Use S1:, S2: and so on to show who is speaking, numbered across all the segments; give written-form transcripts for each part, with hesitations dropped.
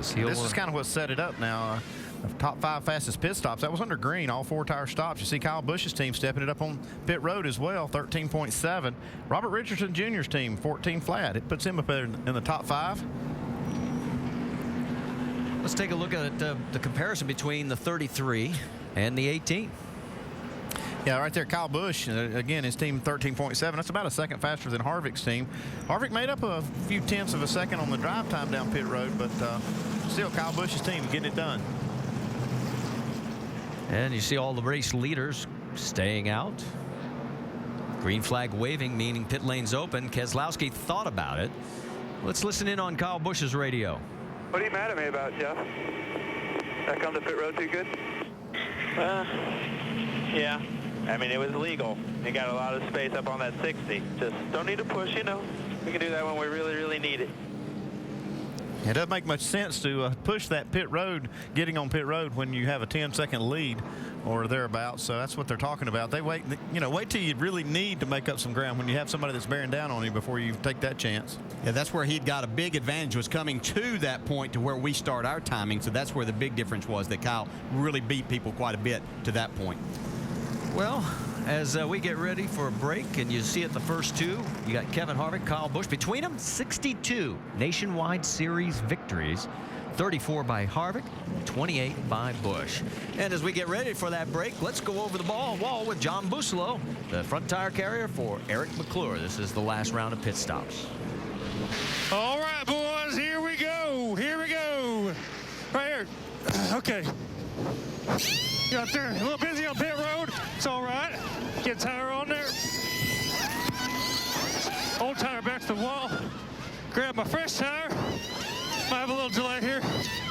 S1: This is kind of what set it up now. Top 5 fastest pit stops. That was under green, all 4-tire stops. You see Kyle Busch's team stepping it up on pit road as well, 13.7. Robert Richardson Jr.'s team, 14 flat. It puts him up there in the top 5.
S2: Let's take a look at the comparison between the 33 and the 18.
S1: Yeah, right there, Kyle Busch, again, his team 13.7. That's about a second faster than Harvick's team. Harvick made up a few tenths of a second on the drive time down pit road, but still Kyle Busch's team getting it done.
S2: And you see all the race leaders staying out. Green flag waving, meaning pit lane's open. Keselowski thought about it. Let's listen in on Kyle Busch's radio.
S3: What are you mad at me about, Jeff? That come to pit road too good? Yeah. I mean, it was legal. You got a lot of space up on that 60. Just don't need to push, you know. We can do that when we really, really need it.
S1: It doesn't make much sense to push that pit road, getting on pit road when you have a 10-second lead or thereabouts. So that's what they're talking about. They wait till you really need to make up some ground when you have somebody that's bearing down on you before you take that chance.
S4: Yeah, that's where he'd got a big advantage, was coming to that point to where we start our timing. So that's where the big difference was, that Kyle really beat people quite a bit to that point.
S2: Well, as we get ready for a break, and you see it the first two, you got Kevin Harvick, Kyle Busch. Between them, 62 Nationwide Series victories. 34 by Harvick, 28 by Busch. And as we get ready for that break, let's go over the wall with John Busolo, the front tire carrier for Eric McClure. This is the last round of pit stops.
S5: All right, boys, here we go. Here we go. Right here. Okay. Got there a little busy on pit road. It's all right. Get tire on there. Old tire back to the wall. Grab my fresh tire. Might have a little delay here.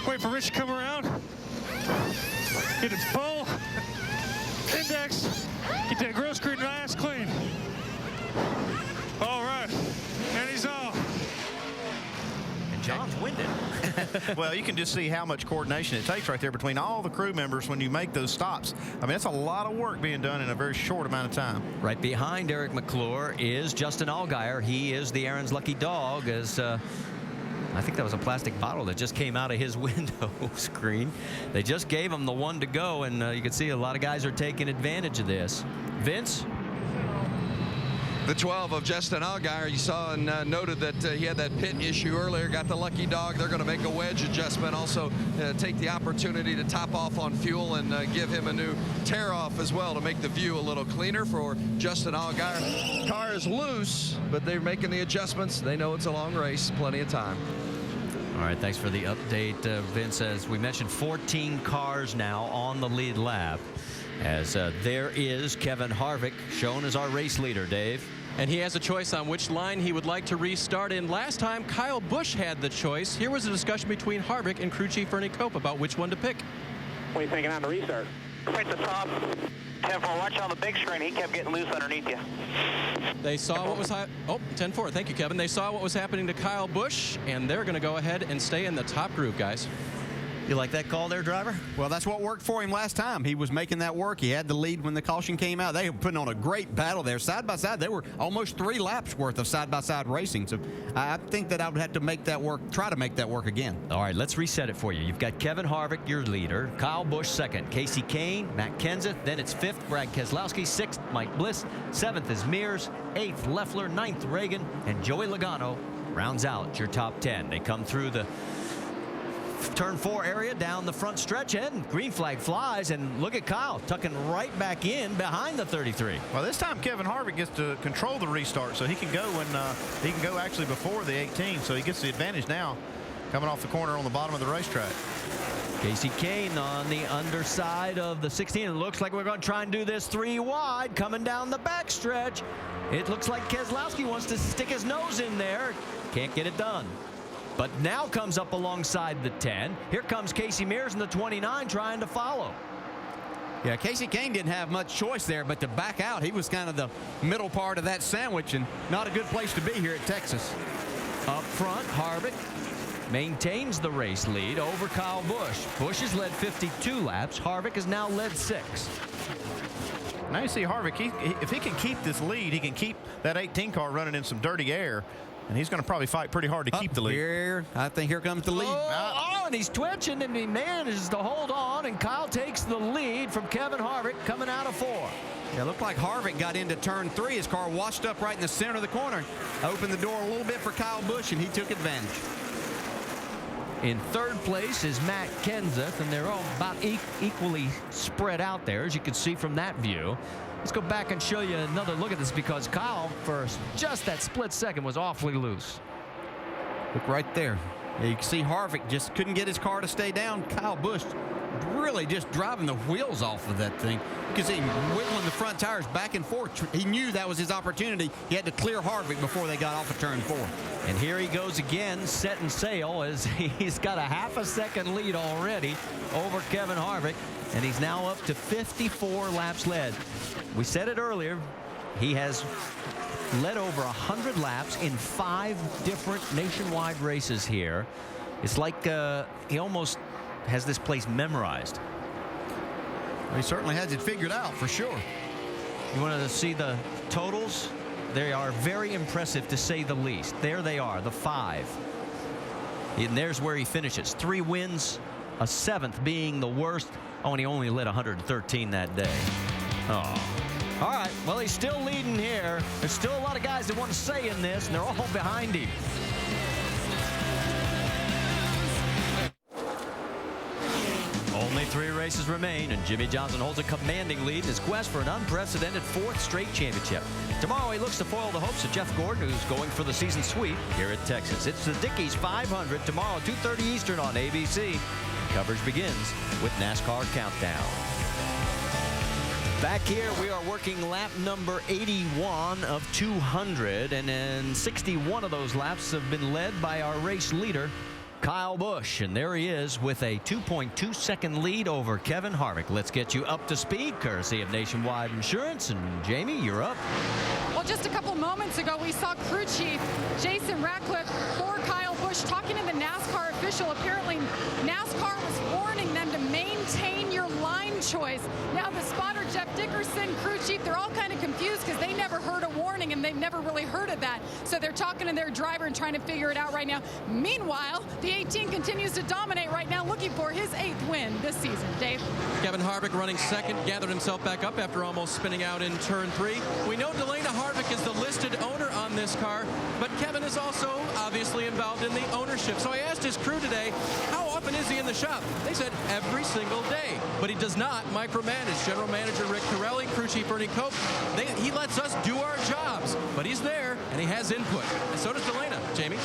S5: Wait for Rich to come around. Get it full. Index. Get that grill screen nice clean. All right. And he's off.
S2: And John's winded.
S1: Well, you can just see how much coordination it takes right there between all the crew members when you make those stops. I mean, that's a lot of work being done in a very short amount of time.
S2: Right behind Eric McClure is Justin Allgaier. He is the Aaron's lucky dog, as I think that was a plastic bottle that just came out of his window screen. They just gave him the one to go, and you can see a lot of guys are taking advantage of this. Vince?
S6: The 12 of Justin Allgaier, you saw and noted that he had that pit issue earlier, got the lucky dog. They're going to make a wedge adjustment, also take the opportunity to top off on fuel and give him a new tear off as well to make the view a little cleaner for Justin Allgaier. Car is loose, but they're making the adjustments. They know it's a long race, plenty of time.
S2: All right, thanks for the update, Vince. As we mentioned, 14 cars now on the lead lap, as there is Kevin Harvick shown as our race leader, Dave.
S7: And he has a choice on which line he would like to restart in. Last time, Kyle Busch had the choice. Here was a discussion between Harvick and crew chief Ernie Cope about which one to pick.
S3: What are you thinking on the restart? Right at the top. 10-4, watch on the big screen. He kept getting loose underneath you.
S7: They saw what was 10-4. Thank you, Kevin. They saw what was happening to Kyle Busch, and they're going to go ahead and stay in the top group, guys.
S2: You like that call there, driver?
S4: Well, that's what worked for him last time. He was making that work. He had the lead when the caution came out. They were putting on a great battle there. Side by side, they were almost 3 laps worth of side-by-side racing. So I think that I would have to make that work, try to make that work again.
S2: All right, let's reset it for you. You've got Kevin Harvick, your leader. Kyle Busch, second. Casey Kane, Matt Kenseth. Then it's 5th, Brad Keselowski. 6th, Mike Bliss. 7th is Mears. 8th, Leffler. 9th, Reagan. And Joey Logano rounds out your top 10. They come through the turn 4 area down the front stretch, and green flag flies, and look at Kyle tucking right back in behind the 33.
S1: Well, this time Kevin Harvick gets to control the restart, so he can go actually before the 18, so he gets the advantage now coming off the corner on the bottom of the racetrack.
S2: Casey Kane on the underside of the 16. It looks like we're going to try and do this 3 wide coming down the backstretch. It looks like Keselowski wants to stick his nose in there. Can't get it done. But now comes up alongside the 10. Here comes Casey Mears in the 29 trying to follow.
S4: Yeah, Casey Kane didn't have much choice there, but to back out, he was kind of the middle part of that sandwich, and not a good place to be here at Texas.
S2: Up front, Harvick maintains the race lead over Kyle Busch. Busch has led 52 laps. Harvick has now led 6.
S1: Now you see Harvick, if he can keep this lead, he can keep that 18 car running in some dirty air. And he's going to probably fight pretty hard to keep the lead.
S4: Here, I think here comes the lead.
S2: Oh, and he's twitching, and he manages to hold on, and Kyle takes the lead from Kevin Harvick coming out of 4.
S4: Yeah, it looked like Harvick got into turn 3. His car washed up right in the center of the corner. Opened the door a little bit for Kyle Busch, and he took advantage.
S2: In 3rd place is Matt Kenseth, and they're all about equally spread out there, as you can see from that view. Let's go back and show you another look at this, because Kyle, for just that split second, was awfully loose.
S4: Look right there. You can see Harvick just couldn't get his car to stay down. Kyle Busch really just driving the wheels off of that thing. You can see him wiggling the front tires back and forth. He knew that was his opportunity. He had to clear Harvick before they got off of turn 4.
S2: And here he goes again, setting sail, as he's got a half a second lead already over Kevin Harvick, and he's now up to 54 laps led. We said it earlier, he has led over 100 laps in 5 different nationwide races here. It's like he almost has this place memorized.
S4: Well, he certainly has it figured out, for sure.
S2: You wanted to see the totals? They are very impressive, to say the least. There they are, the 5. And there's where he finishes. 3 wins, a 7th being the worst. Oh, and he only led 113 that day. Oh. All right, well, he's still leading here. There's still a lot of guys that want to say in this, and they're all behind him. Only 3 races remain, and Jimmy Johnson holds a commanding lead in his quest for an unprecedented 4th straight championship. Tomorrow he looks to foil the hopes of Jeff Gordon, who's going for the season sweep here at Texas. It's the Dickies 500 tomorrow, 2:30 Eastern on ABC. Coverage begins with NASCAR Countdown. Back here, we are working lap number 81 of 200, and then 61 of those laps have been led by our race leader, Kyle Busch, and there he is with a 2.2 second lead over Kevin Harvick. Let's get you up to speed, courtesy of Nationwide Insurance. And Jamie, you're up.
S8: Well, just a couple moments ago, we saw crew chief Jason Ratcliffe for Kyle Busch talking to the NASCAR official. Apparently, NASCAR was warning them to maintain your line choice. Now, the spotter, Jeff Dickerson, crew chief, they're all kind of confused because they never heard a warning and they've never really heard of that. So they're talking to their driver and trying to figure it out right now. Meanwhile, the 18 continues to dominate right now, looking for his 8th win this season. Dave?
S7: Kevin Harvick running second, gathered himself back up after almost spinning out in turn 3. We know Delana Harvick is the listed owner on this car, but Kevin is also obviously involved in the ownership. So I asked his crew today, how often is he in the shop? They said every single day, but he does not micromanage. General Manager Rick Torelli, crew chief Bernie Cope, he lets us do our jobs, but he's there and he has input, and so does Delana. Jamie?